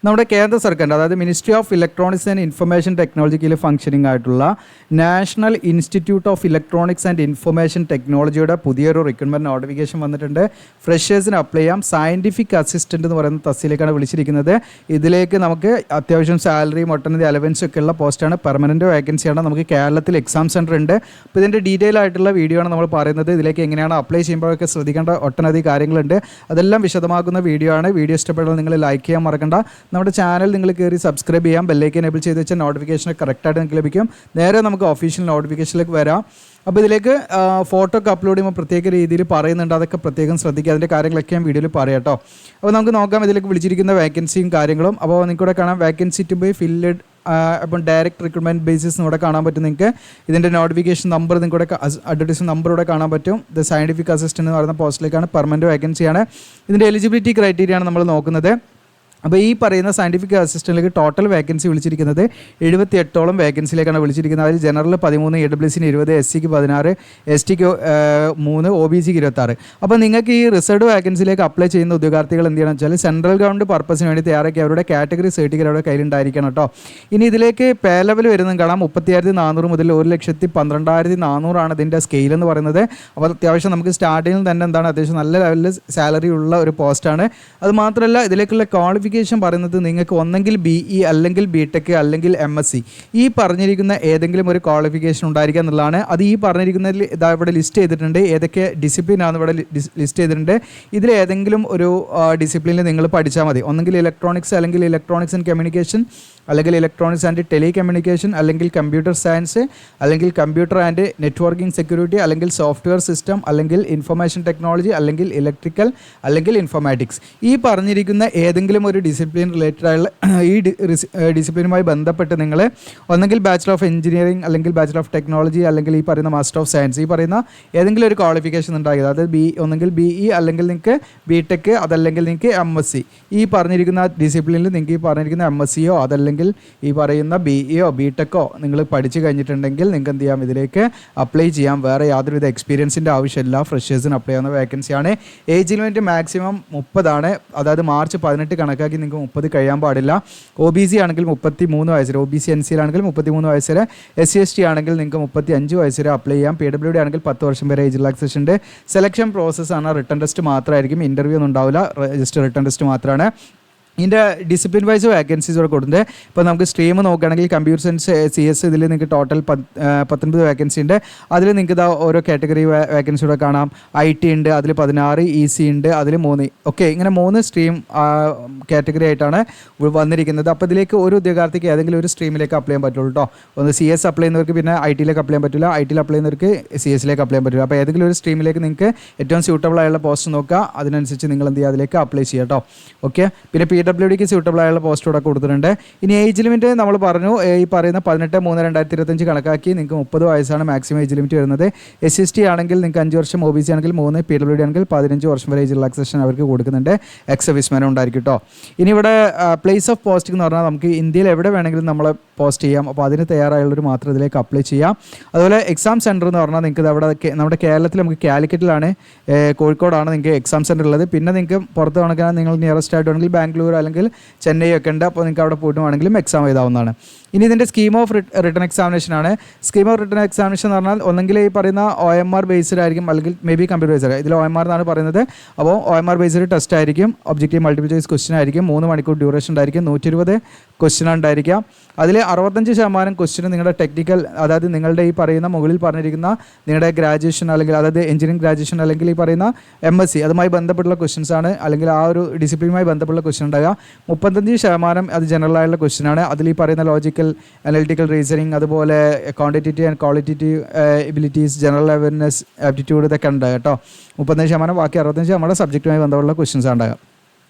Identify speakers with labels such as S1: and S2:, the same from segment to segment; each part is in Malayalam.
S1: നമ്മുടെ കേന്ദ്ര സർക്കാരിൻ്റെ അതായത് ministry of electronics and information ടെക്നോളജിയിൽ ഫംഗ്ഷനിങ് ആയിട്ടുള്ള national institute of electronics and information ടെക്നോളജിയുടെ പുതിയൊരു റിക്രൂട്ട്മെൻറ്റ് നോട്ടിഫിക്കേഷൻ വന്നിട്ടുണ്ട്. ഫ്രഷേഴ്സിന് അപ്ലൈ ചെയ്യാം. സയൻറ്റിഫിക് അസിസ്റ്റൻ്റ് എന്ന് പറയുന്ന തസ്തിയിലേക്കാണ് വിളിച്ചിരിക്കുന്നത്. ഇതിലേക്ക് നമുക്ക് അത്യാവശ്യം സാലറിയും ഒട്ടനവധി അലവൻസും ഒക്കെ ഉള്ള പോസ്റ്റാണ്. പെർമനൻറ്റ് വേക്കൻസിയാണ്. നമുക്ക് കേരളത്തിൽ എക്സാം സെൻറ്റർ ഉണ്ട്. അപ്പോൾ ഇതിൻ്റെ ഡീറ്റെയിൽ ആയിട്ടുള്ള വീഡിയോ ആണ് നമ്മൾ പറയുന്നത്. ഇതിലേക്ക് എങ്ങനെയാണ് അപ്ലൈ ചെയ്യുമ്പോഴൊക്കെ ശ്രദ്ധിക്കേണ്ട ഒട്ടനവധി കാര്യങ്ങളുണ്ട്. അതെല്ലാം വിശദമാക്കുന്ന വീഡിയോ ആണ്. വീഡിയോ ഇഷ്ടപ്പെട്ടാൽ നിങ്ങൾ ലൈക്ക് ചെയ്യാൻ മറക്കണ്ട. നമ്മുടെ ചാനൽ നിങ്ങൾ കയറി സബ്സ്ക്രൈബ് ചെയ്യാം. ബെല്ലൈക്കൻ എനേബിൾ ചെയ്ത് വെച്ചാൽ നോട്ടിഫിക്കേഷൻ കറക്റ്റായിട്ട് നിങ്ങൾക്ക് ലഭിക്കും. നേരെ നമുക്ക് ഒഫീഷ്യൽ നോട്ടിഫിക്കേഷനിലേക്ക് വരാം. അപ്പോൾ ഇതിലേക്ക് ഫോട്ടോ ഒക്കെ അപ്ലോഡ് ചെയ്യുമ്പോൾ പ്രത്യേക രീതിയിൽ പറയുന്നുണ്ട്. അതൊക്കെ പ്രത്യേകം ശ്രദ്ധിക്കുക. അതിൻ്റെ കാര്യങ്ങളൊക്കെ ഞാൻ വീഡിയോയിൽ പറയാം കേട്ടോ. അപ്പോൾ നമുക്ക് നോക്കാം ഇതിലേക്ക് വിളിച്ചിരിക്കുന്ന വേക്കൻസിയും കാര്യങ്ങളും. അപ്പോൾ നിങ്ങൾക്കിവിടെ കാണാം വേക്കൻസി ടു ബി ഫില്ലഡ്. അപ്പം ഡയറക്റ്റ് റിക്രൂട്ട്മെൻറ്റ് ബേസിസ് ഇവിടെ കാണാൻ പറ്റും. നിങ്ങൾക്ക് ഇതിൻ്റെ നോട്ടിഫിക്കേഷൻ നമ്പർ നിങ്ങൾക്കിവിടെ അഡ്വർടൈസ്മെൻറ്റ് നമ്പർ ഇവിടെ കാണാൻ പറ്റും. ദ സയൻറ്റിഫിക് അസിസ്റ്റൻ്റ് എന്ന് പറയുന്ന പോസ്റ്റിലേക്കാണ്. പെർമനൻറ്റ് വേക്കൻസിയാണ്. ഇതിൻ്റെ എലിജിബിലിറ്റി ക്രൈറ്റീരിയ ആണ് നമ്മൾ നോക്കുന്നത്. അപ്പോൾ ഈ പറയുന്ന സയൻറ്റിഫിക് അസിസ്റ്റൻറ്റിലേക്ക് ടോട്ടൽ വേക്കൻസി വിളിച്ചിരിക്കുന്നത് 78ഓളം വേക്കൻസിയിലേക്കാണ് വിളിച്ചിരിക്കുന്നത്. അതിൽ ജനറൽ 13, EWCന് 20, SCക്ക് 16, STക്ക് 3, OBCക്ക് 26. അപ്പോൾ നിങ്ങൾക്ക് ഈ റിസർവ്ഡ് വേക്കൻസിയിലേക്ക് അപ്ലൈ ചെയ്യുന്ന ഉദ്യോഗാർത്ഥികൾ എന്ത് ചെയ്യണം വെച്ചാൽ സെൻട്രൽ ഗവൺമെൻറ് പർപ്പസിന് വേണ്ടി തയ്യാറാക്കി അവരുടെ കാറ്റഗറി സർട്ടിഫിക്കറ്റ് അവരുടെ കയ്യിലുണ്ടായിരിക്കണം കേട്ടോ. ഇനി ഇതിലേക്ക് പേ ലെവൽ വരുന്നതും കാണാം. 30,400 മുതൽ 1,12,400 ആണ് ഇതിൻ്റെ സ്കെയിൽ എന്ന് പറയുന്നത്. അപ്പോൾ അത്യാവശ്യം നമുക്ക് സ്റ്റാർട്ടിങ്ങിൽ തന്നെ എന്താണ് അത്യാവശ്യം നല്ല ലെവലിൽ സാലറി ഉള്ള ഒരു പോസ്റ്റാണ്. അത് മാത്രമല്ല ഇതിലേക്കുള്ള ക്വാളിഫിക്കേഷൻ പറയുന്നത് നിങ്ങൾക്ക് ഒന്നെങ്കിൽ BE അല്ലെങ്കിൽ BTech അല്ലെങ്കിൽ MSc ഈ പറഞ്ഞിരിക്കുന്ന ഏതെങ്കിലും ഒരു ക്വാളിഫിക്കേഷൻ ഉണ്ടായിരിക്കുക എന്നുള്ളതാണ്. അത് ഈ പറഞ്ഞിരിക്കുന്നതിൽ ഇതാ ഇവിടെ ലിസ്റ്റ് ചെയ്തിട്ടുണ്ട്. ഏതൊക്കെ ഡിസിപ്ലിനാണ് ഇവിടെ ലിസ്റ്റ് ചെയ്തിട്ടുണ്ട്. ഇതിൽ ഏതെങ്കിലും ഒരു ഡിസിപ്ലിനിൽ നിങ്ങൾ പഠിച്ചാൽ മതി. ഒന്നെങ്കിൽ ഇലക്ട്രോണിക്സ് അല്ലെങ്കിൽ ഇലക്ട്രോണിക്സ് ആൻഡ് കമ്മ്യൂണിക്കേഷൻ അല്ലെങ്കിൽ ഇലക്ട്രോണിക്സ് ആൻഡ് ടെലി കമ്മ്യൂണിക്കേഷൻ അല്ലെങ്കിൽ കമ്പ്യൂട്ടർ സയൻസ് അല്ലെങ്കിൽ കമ്പ്യൂട്ടർ ആൻഡ് നെറ്റ്വർക്കിംഗ് സെക്യൂരിറ്റി അല്ലെങ്കിൽ സോഫ്റ്റ്വെയർ സിസ്റ്റം അല്ലെങ്കിൽ ഇൻഫർമേഷൻ ടെക്നോളജി അല്ലെങ്കിൽ ഇലക്ട്രിക്കൽ അല്ലെങ്കിൽ ഇൻഫോർമാറ്റിക്സ് ഈ പറഞ്ഞിരിക്കുന്ന ഏതെങ്കിലും ഒരു ഡിസിപ്ലിൻ റിലേറ്റഡ് ആയുള്ള ഈ ഡിസിപ്ലിനുമായി ബന്ധപ്പെട്ട് നിങ്ങൾ ഒന്നെങ്കിൽ ബാച്ചലർ ഓഫ് എഞ്ചിനീയറിംഗ് അല്ലെങ്കിൽ ബാച്ചലർ ഓഫ് ടെക്നോളജി അല്ലെങ്കിൽ ഈ പറയുന്ന മാസ്റ്റർ ഓഫ് സയൻസ് ഈ പറയുന്ന ഏതെങ്കിലും ഒരു ക്വാളിഫിക്കേഷൻ ഉണ്ടാക്കിയത് അതായത് ഒന്നെങ്കിൽ BE അല്ലെങ്കിൽ നിങ്ങൾക്ക് BTech അതല്ലെങ്കിൽ നിങ്ങൾക്ക് MSc ഈ പറഞ്ഞിരിക്കുന്ന ഡിസിപ്ലിനിൽ നിങ്ങൾക്ക് ഈ പറഞ്ഞിരിക്കുന്ന MScയോ അതല്ലെങ്കിൽ ഈ പറയുന്ന BEയോ BTechോ നിങ്ങൾ പഠിച്ചു കഴിഞ്ഞിട്ടുണ്ടെങ്കിൽ നിങ്ങൾക്ക് എന്ത് ചെയ്യാം ഇതിലേക്ക് അപ്ലൈ ചെയ്യാം. വേറെ യാതൊരുവിധ എക്സ്പീരിയൻസിൻ്റെ ആവശ്യമില്ല. ഫ്രഷേഴ്സിന് അപ്ലൈ ചെയ്യുന്ന വേക്കൻസിയാണ്. ഏജ് ലിമിറ്റ് മാക്സിമം 30 ആണ്. അതായത് മാർച്ച് 18 കണക്കാക്കി നിങ്ങൾക്ക് 30 കഴിയാൻ പാടില്ല. OBC ആണെങ്കിൽ 33 വയസ്സ് വരെ, OBC NC ആണെങ്കിൽ 33 വയസ്സ് വരെ, SC ST ആണെങ്കിൽ നിങ്ങൾക്ക് 35 വയസ്സ് വരെ അപ്ലൈ ചെയ്യാം. PWD ആണെങ്കിൽ 10 വർഷം വരെ ഏജ് റിലാക്സേഷൻ ഉണ്ട്. സെലക്ഷൻ പ്രോസസ്സാണ്. റിട്ടൺ ടെസ്റ്റ് മാത്രമായിരിക്കും. ഇൻ്റർവ്യൂ ഒന്നും ഉണ്ടാവില്ല. ജസ്റ്റ് റിട്ടൺ ടെസ്റ്റ് മാത്രമാണ്. ഇതിൻ്റെ ഡിസിപ്ലിൻ വൈസ് വേക്കൻസീസ് ഇവിടെ കൊടുക്കുന്നത്. ഇപ്പോൾ നമുക്ക് സ്ട്രീം നോക്കുകയാണെങ്കിൽ കമ്പ്യൂട്ടർ സയൻസ് CS ഇതിൽ നിങ്ങൾക്ക് ടോട്ടൽ 19 വേക്കൻസി ഉണ്ട്. അതിൽ നിങ്ങൾക്ക് ഇതാ ഓരോ കാറ്റഗറി വേക്കൻസി ഇവിടെ കാണാം. IT ഉണ്ട്, അതിൽ 16, EC ഉണ്ട്, അതിൽ 3. ഓക്കെ, ഇങ്ങനെ 3 സ്ട്രീം കാറ്റഗറി ആയിട്ടാണ് വന്നിരിക്കുന്നത്. അപ്പോൾ ഇതിലേക്ക് ഒരു ഉദ്യോഗാർത്ഥിക്ക് ഏതെങ്കിലും ഒരു സ്ട്രീമിലേക്ക് അപ്ലൈ ചെയ്യാൻ പറ്റുള്ളൂ കേട്ടോ. ഒന്ന് CS അപ്ലൈ ചെയ്യുന്നവർക്ക് പിന്നെ IT-ലേക്ക് അപ്ലൈ ചെയ്യാൻ പറ്റില്ല, IT-ൽ അപ്ലൈ ചെയ്യുന്നവർക്ക് CS-ലേക്ക് അപ്ലൈ ചെയ്യാൻ പറ്റില്ല. അപ്പോൾ ഏതെങ്കിലും ഒരു സ്ട്രീമിലേക്ക് നിങ്ങൾക്ക് ഏറ്റവും സ്യൂട്ടബിൾ ആയുള്ള പോസ്റ്റ് നോക്കുക. അതിനനുസരിച്ച് നിങ്ങൾ എന്ത് ചെയ്യുക അതിലേക്ക് അപ്ലൈ ചെയ്യുക കേട്ടോ. ഓക്കെ, പിന്നെ PWDക്ക് സ്യൂട്ടബിൾ ആയുള്ള പോസ്റ്റ് ഇവിടെ കൊടുത്തിട്ടുണ്ട്. ഇനി ഏജ് ലിമിറ്റ് നമ്മൾ പറഞ്ഞു ഈ പറയുന്ന 18/3/2025 കണക്കാക്കി നിങ്ങൾക്ക് 30 വയസ്സാണ് മാക്സിമം ഏജ് ലിമിറ്റ് വരുന്നത്. SC ST ആണെങ്കിൽ നിങ്ങൾക്ക് 5 വർഷം, OBC ആണെങ്കിൽ 3, PWD ആണെങ്കിൽ 15 വർഷം വരെ ഏജ് റിലാക്സേഷൻ അവർക്ക് കൊടുക്കുന്നുണ്ട്. എക്സ് സർവീസ്മാനും ഉണ്ടായിരിക്കും കേട്ടോ. ഇനി ഇവിടെ പ്ലേസ് ഓഫ് പോസ്റ്റിംഗ് എന്ന് പറഞ്ഞാൽ നമുക്ക് ഇന്ത്യയിൽ എവിടെ വേണമെങ്കിലും നമ്മൾ പോസ്റ്റ് ചെയ്യാം. അപ്പോൾ അതിന് തയ്യാറായുള്ളവർ മാത്രം ഇതിലേക്ക് അപ്ലൈ ചെയ്യാം. അതുപോലെ എക്സാം സെൻറ്റർ എന്ന് പറഞ്ഞാൽ നിങ്ങൾക്ക് അവിടെ നമ്മുടെ കേരളത്തിൽ നമുക്ക് കാലിക്കറ്റിലാണ്, കോഴിക്കോടാണ് നിങ്ങൾക്ക് എക്സാം സെൻറ്റർ ഉള്ളത്. പിന്നെ നിങ്ങൾക്ക് പുറത്ത് കണക്കാൻ നിങ്ങൾ നിയറസ്റ്റ് ആയിട്ട് വേണമെങ്കിൽ ബാംഗ്ലൂർ അല്ലെങ്കിൽ ചെന്നൈ ഒക്കെ ഉണ്ട്. അപ്പോൾ നിങ്ങൾക്ക് അവിടെ പോയിട്ട് വേണമെങ്കിലും എക്സാം എഴുതാവുന്നതാണ്. ഇനി ഇതിൻ്റെ സ്കീം ഓഫ് റിട്ടൺ എക്സാമിനേഷൻ ആണ്. സ്കീം ഓഫ് റിട്ടൺ എക്സാമിനേഷൻ എന്ന് പറഞ്ഞാൽ ഒന്നെങ്കിൽ ഈ പറയുന്ന OMR ബേസ്ഡ് ആയിരിക്കും അല്ലെങ്കിൽ മേ ബി കമ്പ്യൂട്ടർ ബേസ്ഡ്. ഇതിൽ OMR എന്നാണ് പറയുന്നത്. അപ്പോൾ OMR ബേസ്ഡ് ടെസ്റ്റ് ആയിരിക്കും. ഒബ്ജക്റ്റീവ് മൾട്ടിപ്പിൾ ചോയ്സ് ക്വസ്റ്റ്യൻ ആയിരിക്കും. 3 മണിക്കൂർ ഡ്യൂറേഷൻ ഉണ്ടായിരിക്കും. 120 ക്വസ്റ്റ്യൻ ഉണ്ടായിരിക്കാം. അതിൽ 65% ക്വസ്റ്റ്യൻ നിങ്ങളുടെ ടെക്നിക്കൽ അതായത് നിങ്ങളുടെ ഈ പറയുന്ന മുകളിൽ പറഞ്ഞിരിക്കുന്ന നിങ്ങളുടെ ഗ്രാജുവേഷൻ അല്ലെങ്കിൽ അതായത് എഞ്ചിനീയറിംഗ് ഗ്രാജുവേഷൻ അല്ലെങ്കിൽ ഈ പറയുന്ന MSc അതുമായി ബന്ധപ്പെട്ടുള്ള ക്വസ്റ്റ്യൻസ് ആണ്. അല്ലെങ്കിൽ ആ ഒരു ഡിസിപ്ലിനുമായി ബന്ധപ്പെട്ടുള്ള ക്വസ്റ്റ്യൻ ഉണ്ടാകുക. 35% അത് ജനറൽ ആയുള്ള ക്വസ്റ്റ്യൻ ആണ്. അതിൽ ഈ പറയുന്ന ലോജിക്കൽ അനലിറ്റിക്കൽ റീസണിങ് അതുപോലെ quantitative and qualitative abilities general awareness aptitude ഇതൊക്കെ ഉണ്ട് കേട്ടോ. 35%. ബാക്കി 65% നമ്മുടെ സബ്ജക്റ്റുമായി ബന്ധപ്പെട്ടുള്ള ക്വസ്റ്റ്യൻസ് ഉണ്ടാകുക.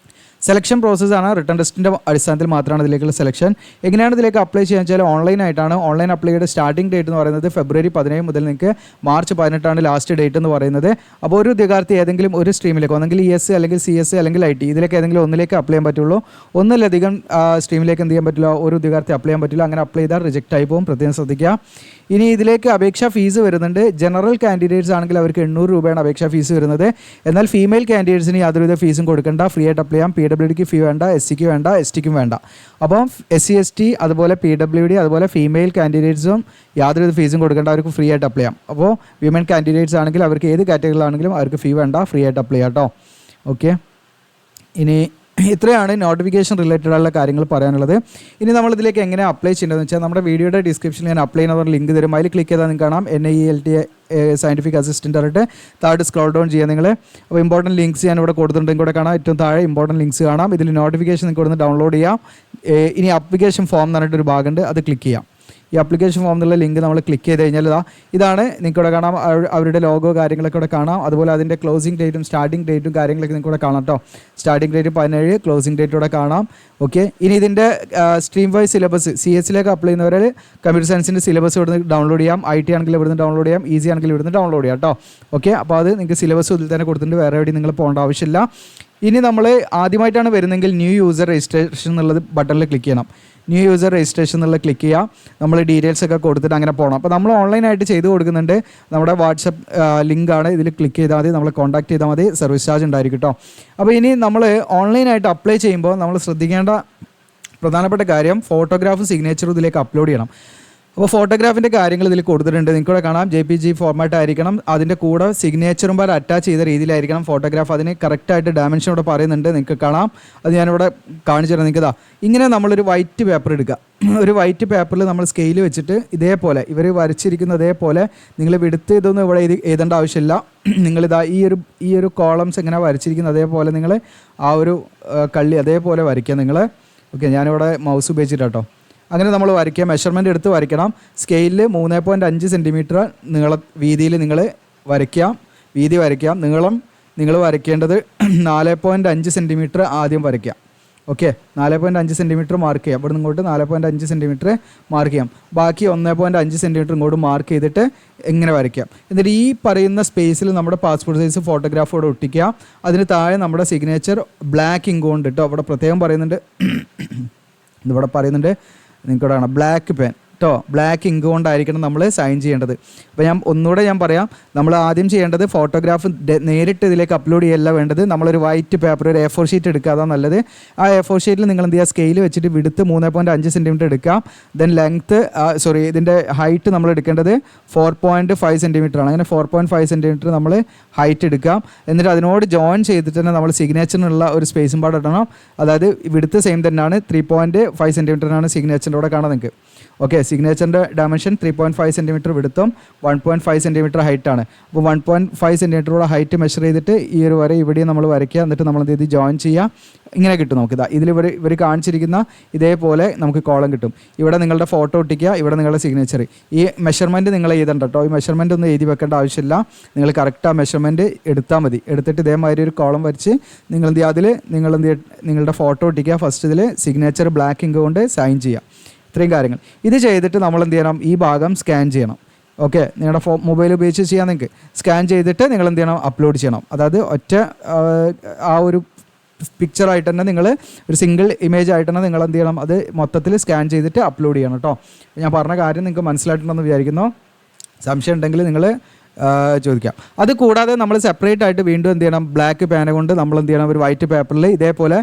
S1: സെലക്ഷൻ പ്രോസസ്സാണ്. റിട്ടൺ ടെസ്റ്റിൻ്റെ അടിസ്ഥാനത്തിൽ മാത്രമാണ് ഇതിലേക്കുള്ള സെലക്ഷൻ. എങ്ങനെയാണ് ഇതിലേക്ക് അപ്ലൈ ചെയ്യാൻ വെച്ചാൽ ഓൺലൈനായിട്ടാണ്. ഓൺലൈൻ അപ്ലൈയുടെ സ്റ്റാർട്ടിംഗ് ഡേറ്റ് എന്ന് പറയുന്നത് ഫെബ്രുവരി 17 മുതൽ നിങ്ങൾക്ക് മാർച്ച് 18 ലാസ്റ്റ് ഡേറ്റ് എന്ന് പറയുന്നത്. അപ്പോൾ ഒരു ഉദ്യോഗാർത്ഥി ഏതെങ്കിലും ഒരു സ്ട്രീമിലേക്ക് ഒന്നെങ്കിൽ ES അല്ലെങ്കിൽ CS അല്ലെങ്കിൽ IT ഇതിലേക്ക് ഏതെങ്കിലും ഒന്നിലേക്ക് അപ്ലൈ ചെയ്യാൻ പറ്റുള്ളൂ. ഒന്നിലധികം സ്ട്രീമിലേക്ക് എന്ത് ചെയ്യാൻ പറ്റില്ല, ഒരു ഉദ്യോഗാർത്ഥി അപ്ലൈ ചെയ്യാൻ പറ്റില്ല. അങ്ങനെ അപ്ലൈ ചെയ്താൽ റിജക്റ്റ് ആയി പോകും. പ്രത്യേകം ശ്രദ്ധിക്കുക. ഇനി ഇതിലേക്ക് അപേക്ഷാ ഫീസ് വരുന്നുണ്ട്. ജനറൽ കാൻഡിഡേറ്റ്സ് ആണെങ്കിൽ അവർക്ക് 800 രൂപയാണ് അപേക്ഷാ ഫീസ് വരുന്നത്. എന്നാൽ ഫീമെയിൽ കാൻഡിഡേറ്റ്സിന് യാതൊരുവിധ ഫീസും കൊടുക്കേണ്ട, ഫ്രീ ആയിട്ട് അപ്ലൈ ചെയ്യാം. PWDക്ക് ഫീ വേണ്ട, SCക്ക് വേണ്ട, STക്കും വേണ്ട. അപ്പം SC ST അതുപോലെ PWD അതുപോലെ ഫീമെയിൽ കാൻഡിഡേറ്റ്സും യാതൊരു ഫീസും കൊടുക്കേണ്ട, അവർക്ക് ഫ്രീ ആയിട്ട് അപ്ലൈ ചെയ്യാം. അപ്പോൾ വിമൻ കാൻഡിഡേറ്റ്സ് ആണെങ്കിൽ അവർക്ക് ഏത് കാറ്റഗറിയിലാണെങ്കിലും അവർക്ക് ഫീ വേണ്ട, ഫ്രീ ആയിട്ട് അപ്ലൈ ചെയ്യാം കേട്ടോ. ഓക്കെ, ഇനി ഇത്രയാണ് നോട്ടിഫിക്കേഷൻ റിലേറ്റഡ് ആയിട്ടുള്ള കാര്യങ്ങൾ പറയാനുള്ളത്. ഇനി നമ്മളിതിലേക്ക് എങ്ങനെ അപ്ലൈ ചെയ്യേണ്ടതെന്ന് വെച്ചാൽ നമ്മുടെ വീഡിയോയുടെ ഡിസ്ക്രിപ്ഷനിൽ ഞാൻ അപ്ലൈ ചെയ്യുന്ന ലിങ്ക് തരും. അതിൽ ക്ലിക്ക് ചെയ്താൽ നിങ്ങൾക്ക് കാണാം NIELT സയൻറ്റിഫിക് അസിസ്റ്റൻ്റ് ആയിട്ട് താഴെ സ്ക്രോൾ ഡൗൺ ചെയ്യാൻ നിങ്ങൾ. അപ്പോൾ ഇമ്പോർട്ടൻറ്റ് ലിങ്ക്സ് ഞാൻ ഇവിടെ കൊടുത്തിട്ടുണ്ടെങ്കിൽ കൂടെ കാണാം. ഏറ്റവും താഴെ ഇമ്പോർട്ടൻറ്റ് ലിങ്ക്സ് കാണാം. ഇതിൽ നോട്ടിഫിക്കേഷൻ നിങ്ങൾക്ക് ഇവിടെ നിന്ന് ഡൗൺലോഡ് ചെയ്യാം. ഇനി ആപ്ലിക്കേഷൻ ഫോം എന്ന് പറഞ്ഞിട്ടൊരു ഭാഗമുണ്ട്, അത് ക്ലിക്ക് ചെയ്യാം. ഈ ആപ്ലിക്കേഷൻ ഫോം എന്നുള്ള ലിങ്ക് നമ്മൾ ക്ലിക്ക് ചെയ്ത് കഴിഞ്ഞാൽ ഇതാണ് നിങ്ങൾക്ക് ഇവിടെ കാണാം. അവരുടെ ലോഗോ കാര്യങ്ങളൊക്കെ ഇവിടെ കാണാം. അതുപോലെ അതിൻ്റെ ക്ലോസിംഗ് ഡേറ്റും സ്റ്റാർട്ടിംഗ് ഡേറ്റും കാര്യങ്ങളൊക്കെ നിങ്ങൾക്ക് ഇവിടെ കാണാം കേട്ടോ. സ്റ്റാർട്ടിംഗ് ഡേറ്റ് 17, ക്ലോസിംഗ് ഡേറ്റ് ഇവിടെ കാണാം. ഓക്കെ, ഇനി ഇതിൻ്റെ stream wise syllabus CS apply ചെയ്യുന്നവർ കമ്പ്യൂട്ടർ സയൻസിൻ്റെ സിലബസ് ഇവിടുന്ന് ഡൗൺലോഡ് ചെയ്യാം. IT ആണെങ്കിൽ ഇവിടുന്ന് ഡൗൺലോഡ് ചെയ്യാം, EC ആണെങ്കിൽ ഇവിടുന്ന് ഡൗൺലോഡ് ചെയ്യാം കേട്ടോ. ഓക്കെ, അപ്പോൾ അത് നിങ്ങൾക്ക് സിലബസ് ഇതിൽ തന്നെ കൊടുത്തിട്ടുണ്ട്, വേറെ എവിടെയും നിങ്ങൾ പോകേണ്ട ആവശ്യമില്ല. ഇനി നമ്മൾ ആദ്യമായിട്ടാണ് വരുന്നതെങ്കിൽ ന്യൂ യൂസർ രജിസ്ട്രേഷൻ എന്നുള്ളത് ബട്ടണിൽ ക്ലിക്ക് ചെയ്യണം. ന്യൂ യൂസർ രജിസ്ട്രേഷൻ എന്നുള്ളത് ക്ലിക്ക് ചെയ്യുക. നമ്മൾ ഡീറ്റെയിൽസ് ഒക്കെ കൊടുത്തിട്ട് അങ്ങനെ പോകണം. അപ്പോൾ നമ്മൾ ഓൺലൈനായിട്ട് ചെയ്ത് കൊടുക്കുന്നുണ്ട്. നമ്മുടെ വാട്സപ്പ് ലിങ്കാണ്, ഇതിൽ ക്ലിക്ക് ചെയ്താൽ മതി, നമ്മളെ കോൺടാക്ട് ചെയ്താൽ മതി, സർവീസ് ചാർജ് ഉണ്ടായിരിക്കും കേട്ടോ. അപ്പോൾ ഇനി നമ്മൾ ഓൺലൈനായിട്ട് അപ്ലൈ ചെയ്യുമ്പോൾ നമ്മൾ ശ്രദ്ധിക്കേണ്ട പ്രധാനപ്പെട്ട കാര്യം ഫോട്ടോഗ്രാഫും സിഗ്നേച്ചറും ഇതിലേക്ക് അപ്ലോഡ് ചെയ്യണം. അപ്പോൾ ഫോട്ടോഗ്രാഫിൻ്റെ കാര്യങ്ങൾ ഇതിൽ കൊടുത്തിട്ടുണ്ട്, നിങ്ങൾക്കിവിടെ കാണാം. JPG ഫോർമാറ്റ് ആയിരിക്കണം, അതിൻ്റെ കൂടെ സിഗ്നേച്ചറും പോലെ അറ്റാച്ച് ചെയ്ത രീതിയിലായിരിക്കണം ഫോട്ടോഗ്രാഫ്. അതിന് കറക്റ്റായിട്ട് ഡയമെൻഷൻ ഇവിടെ പറയുന്നുണ്ട്, നിങ്ങൾക്ക് കാണാം. അത് ഞാനിവിടെ കാണിച്ചു തരാം. നിങ്ങൾക്ക് ഇങ്ങനെ നമ്മളൊരു വൈറ്റ് പേപ്പർ എടുക്കുക. ഒരു വൈറ്റ് പേപ്പറിൽ നമ്മൾ സ്കെയിൽ വെച്ചിട്ട് ഇതേപോലെ ഇവർ വരച്ചിരിക്കുന്ന അതേപോലെ നിങ്ങൾ വിടുത്ത് ഇതൊന്നും ഇവിടെ എഴുതേണ്ട ആവശ്യമില്ല. നിങ്ങളിതാ ഈ ഒരു കോളംസ് എങ്ങനെ വരച്ചിരിക്കുന്നത് അതേപോലെ നിങ്ങൾ ആ ഒരു കള്ളി അതേപോലെ വരയ്ക്കുക നിങ്ങൾ. ഓക്കെ, ഞാനിവിടെ മൗസ് ഉപയോഗിച്ചിട്ടോ. അങ്ങനെ നമ്മൾ വരയ്ക്കുക, മെഷർമെൻറ്റ് എടുത്ത് വരയ്ക്കണം. സ്കെയിലിൽ 3.5 സെൻറ്റിമീറ്റർ വീതിയിൽ നിങ്ങൾ വരയ്ക്കുക, വീതി വരയ്ക്കുക. നീളം നിങ്ങൾ വരയ്ക്കേണ്ടത് 4.5 സെൻറ്റിമീറ്റർ ആദ്യം വരയ്ക്കുക. ഓക്കെ, 4.5 സെൻറ്റിമീറ്റർ മാർക്ക് ചെയ്യാം. ഇവിടെ ഇങ്ങോട്ട് 4.5 സെൻറ്റിമീറ്റർ മാർക്ക് ചെയ്യാം. ബാക്കി 1.5 സെൻറ്റിമീറ്റർ ഇങ്ങോട്ട് മാർക്ക് ചെയ്തിട്ട് ഇങ്ങനെ വരയ്ക്കാം. എന്നിട്ട് ഈ പറയുന്ന സ്പേസിൽ നമ്മുടെ പാസ്പോർട്ട് സൈസ് ഫോട്ടോഗ്രാഫ് ഇവിടെ ഒട്ടിക്കുക. അതിന് താഴെ നമ്മുടെ സിഗ്നേച്ചർ ബ്ലാക്ക് ഇങ്ക് കൊണ്ട് കേട്ടോ. അവിടെ പ്രത്യേകം പറയുന്നുണ്ട്, ഇതിവിടെ പറയുന്നുണ്ട്, നിങ്ങൾക്ക് കാണാം ബ്ലാക്ക് പെൻ കേട്ടോ. ബ്ലാക്ക് ഇങ്ക് കൊണ്ടായിരിക്കണം നമ്മൾ സൈൻ ചെയ്യേണ്ടത്. അപ്പോൾ ഒന്നുകൂടെ ഞാൻ പറയാം, നമ്മൾ ആദ്യം ചെയ്യേണ്ടത് ഫോട്ടോഗ്രാഫ് നേരിട്ട് ഇതിലേക്ക് അപ്ലോഡ് ചെയ്യല്ല വേണ്ടത്. നമ്മളൊരു വൈറ്റ് പേപ്പർ, ഒരു A4 ഷീറ്റ് എടുക്കുക, അതാണ് നല്ലത്. ആ A4 ഷീറ്റിൽ നിങ്ങൾ എന്ത് ചെയ്യുക, സ്കെയിൽ വെച്ചിട്ട് വിടുത്ത് 3.5 സെൻറ്റിമീറ്റർ എടുക്കാം. ദെൻ ലെങ്ത്ത് ഇതിൻ്റെ ഹൈറ്റ് നമ്മൾ എടുക്കേണ്ടത് 4.5 സെൻറ്റിമീറ്റർ ആണ്. അങ്ങനെ 4.5 സെൻറ്റിമീറ്റർ നമ്മൾ ഹൈറ്റ് എടുക്കാം. എന്നിട്ട് അതിനോട് ജോയിൻ ചെയ്തിട്ട് തന്നെ നമ്മൾ സിഗ്നേച്ചറിനുള്ള ഒരു സ്പേസും പാട് ഇടണം. അതായത് വിടുത്ത് സെയിം തന്നെയാണ്, 3.5 സെൻറ്റിമീറ്ററാണ് സിഗ്നേച്ചറിൻ്റെ കൂടെ കാണാൻ നിങ്ങൾക്ക്. ഓക്കെ, സിഗ്നേച്ചറിൻ്റെ ഡയമെൻഷൻ 3.5 സെൻറ്റിമീറ്റർ വിടുത്തും 1.5 സെൻറ്റിമീറ്റർ ഹൈറ്റാണ്. അപ്പോൾ 1.5 സെൻറ്റിമീറ്ററോടെ ഹൈറ്റ് മെഷർ ചെയ്തിട്ട് ഈ ഒരു വരെ ഇവിടെയും നമ്മൾ വരയ്ക്കുക. എന്നിട്ട് നമ്മൾ എന്ത് ചെയ്ത് ജോയിൻ ചെയ്യുക. ഇങ്ങനെ കിട്ടും നമുക്ക്. ഇതിൽ ഇവർ കാണിച്ചിരിക്കുന്ന ഇതേപോലെ നമുക്ക് കോളം കിട്ടും. ഇവിടെ നിങ്ങളുടെ ഫോട്ടോ ഒട്ടിക്കുക, ഇവിടെ നിങ്ങളുടെ സിഗ്നേച്ചർ. ഈ മെഷർമെൻറ്റ് നിങ്ങൾ എഴുതണ്ട കേട്ടോ. ഈ മെഷർമെൻറ്റ് ഒന്നും എഴുതി വെക്കേണ്ട ആവശ്യമില്ല. നിങ്ങൾ കറക്റ്റ് ആ മെഷർമെൻറ്റ് എടുത്താൽ മതി. എടുത്തിട്ട് ഇതേമാതിരി ഒരു കോളം വരച്ച് നിങ്ങൾ എന്ത് ചെയ്യുക, അതിൽ നിങ്ങൾ നിങ്ങളുടെ ഫോട്ടോ ഒട്ടിക്കുക. ഫസ്റ്റ് ഇതിൽ സിഗ്നേച്ചർ ബ്ലാക്ക് ഇങ്ക് കൊണ്ട് സൈൻ ചെയ്യുക. ഇത്രയും കാര്യങ്ങൾ ഇത് ചെയ്തിട്ട് നമ്മൾ എന്ത് ചെയ്യണം, ഈ ഭാഗം സ്കാൻ ചെയ്യണം. ഓക്കെ, നിങ്ങളുടെ മൊബൈൽ ഉപയോഗിച്ച് ചെയ്യാൻ നിങ്ങൾക്ക് സ്കാൻ ചെയ്തിട്ട് നിങ്ങൾ എന്ത് ചെയ്യണം, അപ്ലോഡ് ചെയ്യണം. അതായത് ഒറ്റ ആ ഒരു പിക്ചറായിട്ട് തന്നെ നിങ്ങൾ ഒരു സിംഗിൾ ഇമേജ് ആയിട്ട് തന്നെ നിങ്ങൾ എന്ത് ചെയ്യണം, അത് മൊത്തത്തിൽ സ്കാൻ ചെയ്തിട്ട് അപ്ലോഡ് ചെയ്യണം കേട്ടോ. ഞാൻ പറഞ്ഞ കാര്യം നിങ്ങൾക്ക് മനസ്സിലായിട്ടുണ്ടെന്ന് വിചാരിക്കുന്നു. സംശയം ഉണ്ടെങ്കിൽ നിങ്ങൾ ചോദിക്കാം. അത് കൂടാതെ നമ്മൾ സെപ്പറേറ്റ് ആയിട്ട് വീണ്ടും എന്ത് ചെയ്യണം, ബ്ലാക്ക് പേന കൊണ്ട് നമ്മൾ എന്ത് ചെയ്യണം, ഒരു വൈറ്റ് പേപ്പറിൽ ഇതേപോലെ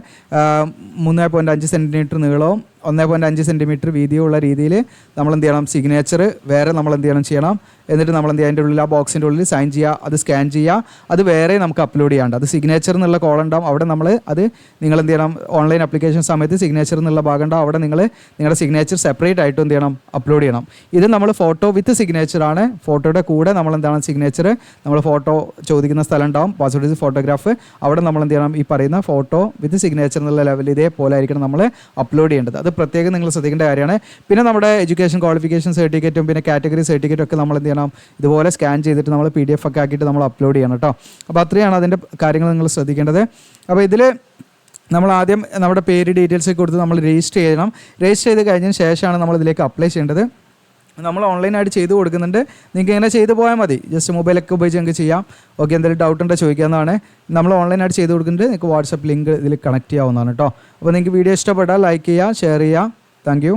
S1: 3.5 സെൻറ്റിമീറ്റർ നീളവും 1.5 സെൻറ്റിമീറ്റർ വീതിയുള്ള രീതിയിൽ നമ്മൾ എന്ത് ചെയ്യണം, സിഗ്നേച്ചർ വേറെ നമ്മൾ എന്ത് ചെയ്യണം. എന്നിട്ട് നമ്മൾ എന്ത് ചെയ്യുക, അതിൻ്റെ ഉള്ളിൽ ആ ബോക്സിൻ്റെ ഉള്ളിൽ സൈൻ ചെയ്യുക, അത് സ്കാൻ ചെയ്യുക. അത് വേറെ നമുക്ക് അപ്ലോഡ് ചെയ്യാണ്ട്, അത് സിഗ്നേച്ചർ എന്നുള്ള കോളം ഉണ്ടാവും. അവിടെ നമ്മൾ അത് നിങ്ങൾ എന്ത് ചെയ്യണം, ഓൺലൈൻ ആപ്ലിക്കേഷൻ സമയത്ത് സിഗ്നേച്ചർ എന്നുള്ള ഭാഗം ഉണ്ടാവും. അവിടെ നിങ്ങളുടെ സിഗ്നേച്ചർ സെപ്പറേറ്റ് ആയിട്ട് എന്ത് ചെയ്യണം, അപ്ലോഡ് ചെയ്യണം. ഇത് നമ്മൾ ഫോട്ടോ വിത്ത് സിഗ്നേച്ചറാണ്. ഫോട്ടോയുടെ കൂടെ നമ്മൾ എന്താണ് സിഗ്നേച്ചർ, നമ്മൾ ഫോട്ടോ ചോദിക്കുന്ന സ്ഥലം ഉണ്ടാവും, പാസ്പോർട്ട് സൈസ് ഫോട്ടോഗ്രാഫ്. അവിടെ നമ്മൾ എന്ത് ചെയ്യണം, ഈ പറയുന്ന ഫോട്ടോ വിത്ത് സിഗ്നേച്ചർ എന്നുള്ള ലെവലിൽ ഇതേപോലെ ആയിരിക്കണം നമ്മൾ അപ്ലോഡ് ചെയ്യേണ്ടത്. അത് പ്രത്യേകം നിങ്ങൾ ശ്രദ്ധിക്കേണ്ട കാര്യമാണ്. പിന്നെ നമ്മുടെ എഡ്യൂക്കേഷൻ ക്വാളിഫിക്കേഷൻ സർട്ടിഫിക്കറ്റും പിന്നെ കാറ്റഗറി സർട്ടിഫിക്കറ്റും ഒക്കെ നമ്മൾ എന്ത് ചെയ്യണം, ഇതുപോലെ സ്കാൻ ചെയ്തിട്ട് നമ്മൾ PDF ഒക്കെ ആക്കിയിട്ട് നമ്മൾ അപ്ലോഡ് ചെയ്യണം കേട്ടോ. അപ്പോൾ അത്രയാണ് അതിൻ്റെ കാര്യങ്ങൾ നിങ്ങൾ ശ്രദ്ധിക്കേണ്ടത്. അപ്പോൾ ഇതിൽ നമ്മൾ ആദ്യം നമ്മുടെ പേര് ഡീറ്റെയിൽസ് ഒക്കെ കൊടുത്ത് നമ്മൾ രജിസ്റ്റർ ചെയ്യണം. രജിസ്റ്റർ ചെയ്ത് കഴിഞ്ഞതിന് ശേഷമാണ് നമ്മൾ ഇതിലേക്ക് അപ്ലൈ ചെയ്യേണ്ടത്. നമ്മൾ ഓൺലൈനായിട്ട് ചെയ്ത് കൊടുക്കുന്നുണ്ട്. നിങ്ങൾക്ക് ഇങ്ങനെ ചെയ്ത് പോയാൽ മതി, ജസ്റ്റ് മൊബൈലൊക്കെ ഉപയോഗിച്ച് നിങ്ങൾക്ക് ചെയ്യാം. ഓക്കെ, എന്തെങ്കിലും ഡൗട്ട് ഉണ്ടോ ചോദിക്കാവുന്നതാണ്. നമ്മൾ ഓൺലൈനായിട്ട് ചെയ്ത് കൊടുക്കുന്നുണ്ട്. നിങ്ങൾക്ക് വാട്സപ്പ് ലിങ്ക് ഇതിൽ കണക്ട് ചെയ്യാവുന്നതാണ് കേട്ടോ. അപ്പോൾ നിങ്ങൾക്ക് വീഡിയോ ഇഷ്ടപ്പെട്ടാൽ ലൈക്ക് ചെയ്യുക, ഷെയർ ചെയ്യുക. Thank you.